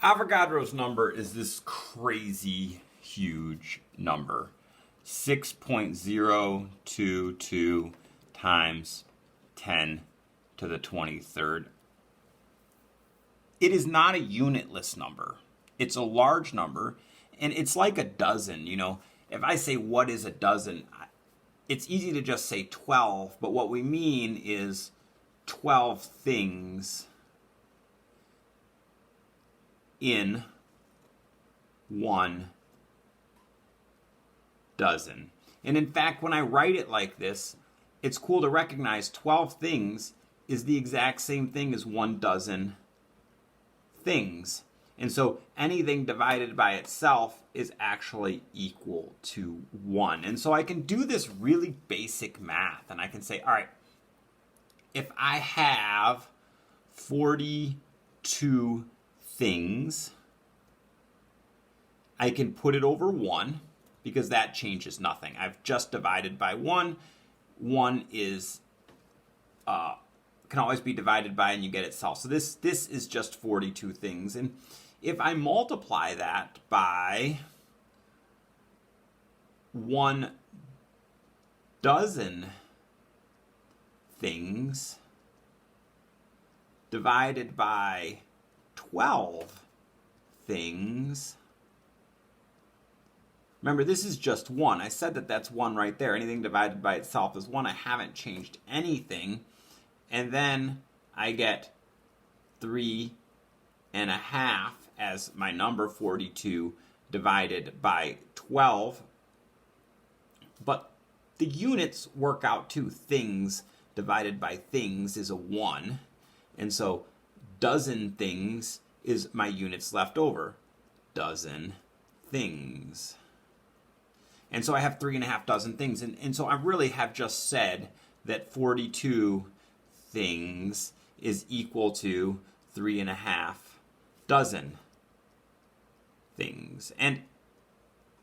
Avogadro's number is this crazy huge number. 6.022 times 10 to the 23rd. It is not a unitless number. It's a large number, and it's like a dozen. You know, if I say what is a dozen, it's easy to just say 12, but what we mean is 12 things in one dozen. And in fact, when I write it like this, it's cool to recognize 12 things is the exact same thing as 1 dozen things. And so anything divided by itself is actually equal to 1. And so I can do this really basic math, and I can say, all right, if I have 42 things, I can put it over 1 because that changes nothing. I've just divided by 1. 1 is can always be divided by, and you get itself. So this is just 42 things. And if I multiply that by 1 dozen things divided by 12 things. Remember, this is just 1. I said that that's 1 right there. Anything divided by itself is 1. I haven't changed anything. And then I get 3.5 as my number, 42, divided by 12. But the units work out too. Things divided by things is a 1. And so dozen things is my units left over. Dozen things. And so I have 3.5 dozen things. And so I really have just said that 42 things is equal to 3.5 dozen things. And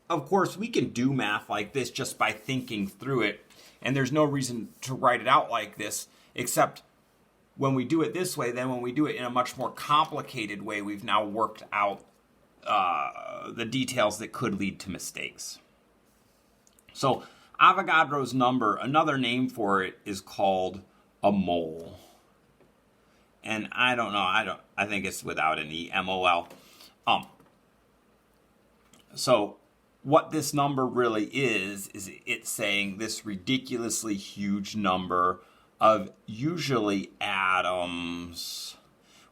of course, we can do math like this just by thinking through it. And there's no reason to write it out like this, except when we do it this way, then when we do it in a much more complicated way, we've now worked out the details that could lead to mistakes. So Avogadro's number, another name for it is called a mole. And I don't know, I think it's without an E, M-O-L. So what this number really is it's saying this ridiculously huge number of usually atoms.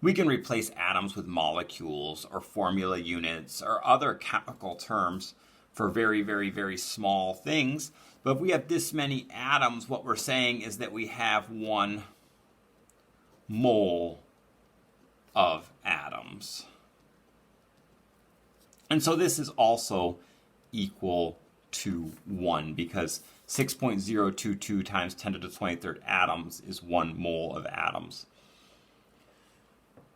We can replace atoms with molecules or formula units or other chemical terms for very, very, very small things. But if we have this many atoms, what we're saying is that we have 1 mole of atoms. And so this is also equal to 1 because 6.022 times 10 to the 23rd atoms is 1 mole of atoms.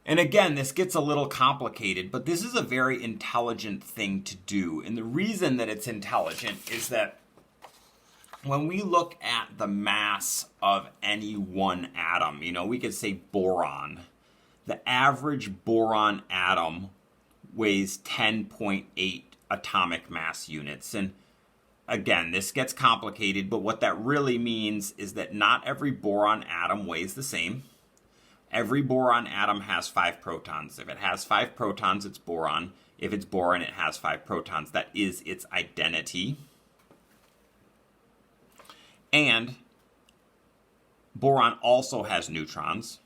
And again, this gets a little complicated, but this is a very intelligent thing to do. And the reason that it's intelligent is that when we look at the mass of any one atom, you know, we could say boron. The average boron atom weighs 10.8 atomic mass units. And again, this gets complicated, but what that really means is that not every boron atom weighs the same. Every boron atom has 5 protons. If it has 5 protons, it's boron. If it's boron, it has 5 protons. That is its identity. And boron also has neutrons.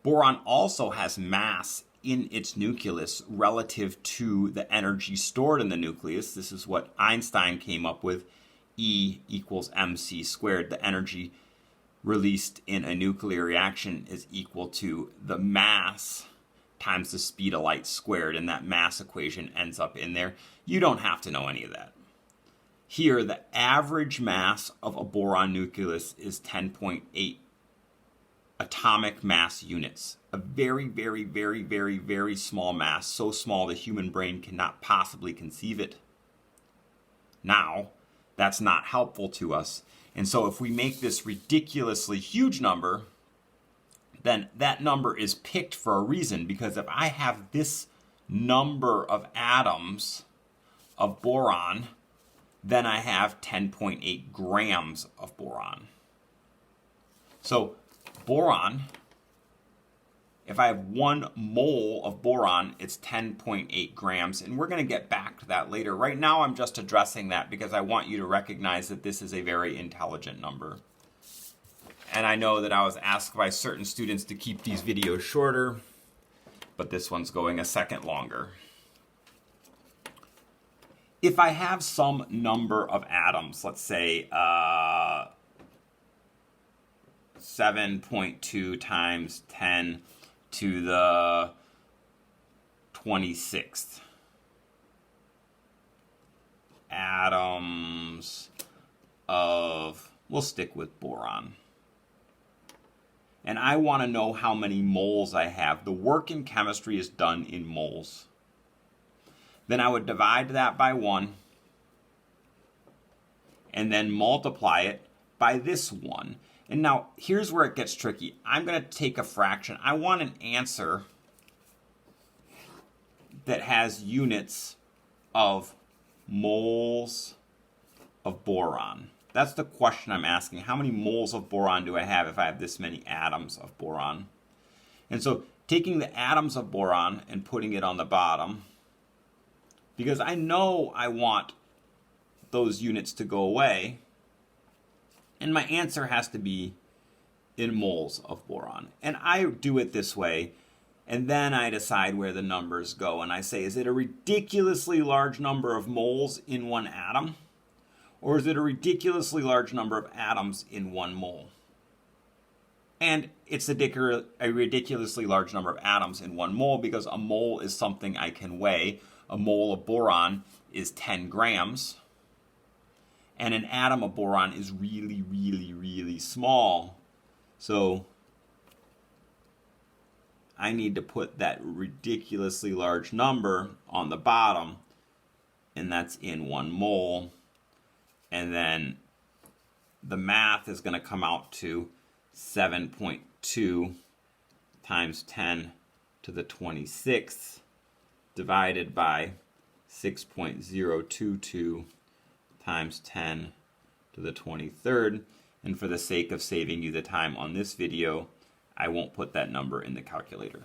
Boron also has mass in its nucleus relative to the energy stored in the nucleus. This is what Einstein came up with. E equals mc squared. The energy released in a nuclear reaction is equal to the mass times the speed of light squared, and that mass equation ends up in there. You don't have to know any of that. Here, the average mass of a boron nucleus is 10.8 atomic mass units. A very, very, very, very, very small mass, so small the human brain cannot possibly conceive it. Now, that's not helpful to us. And so if we make this ridiculously huge number, then that number is picked for a reason, because if I have this number of atoms of boron, then I have 10.8 grams of boron. So boron, if I have 1 mole of boron, it's 10.8 grams, and we're going to get back to that later. Right now I'm just addressing that because I want you to recognize that this is a very intelligent number. And I know that I was asked by certain students to keep these videos shorter, but this one's going a second longer. If I have some number of atoms, let's say 7.2 times 10 to the 26th atoms of, we'll stick with boron. And I want to know how many moles I have. The work in chemistry is done in moles. Then I would divide that by 1 and then multiply it by this 1. And now here's where it gets tricky. I'm going to take a fraction. I want an answer that has units of moles of boron. That's the question I'm asking. How many moles of boron do I have if I have this many atoms of boron? And so taking the atoms of boron and putting it on the bottom, because I know I want those units to go away, and my answer has to be in moles of boron. And I do it this way, and then I decide where the numbers go. And I say, is it a ridiculously large number of moles in 1 atom? Or is it a ridiculously large number of atoms in 1 mole? And it's a ridiculously large number of atoms in 1 mole because a mole is something I can weigh. A mole of boron is 10 grams. And an atom of boron is really, really, really small. So I need to put that ridiculously large number on the bottom, and that's in 1 mole. And then the math is going to come out to 7.2 times 10 to the 26th divided by 6.022 times 10 to the 23rd. And for the sake of saving you the time on this video, I won't put that number in the calculator.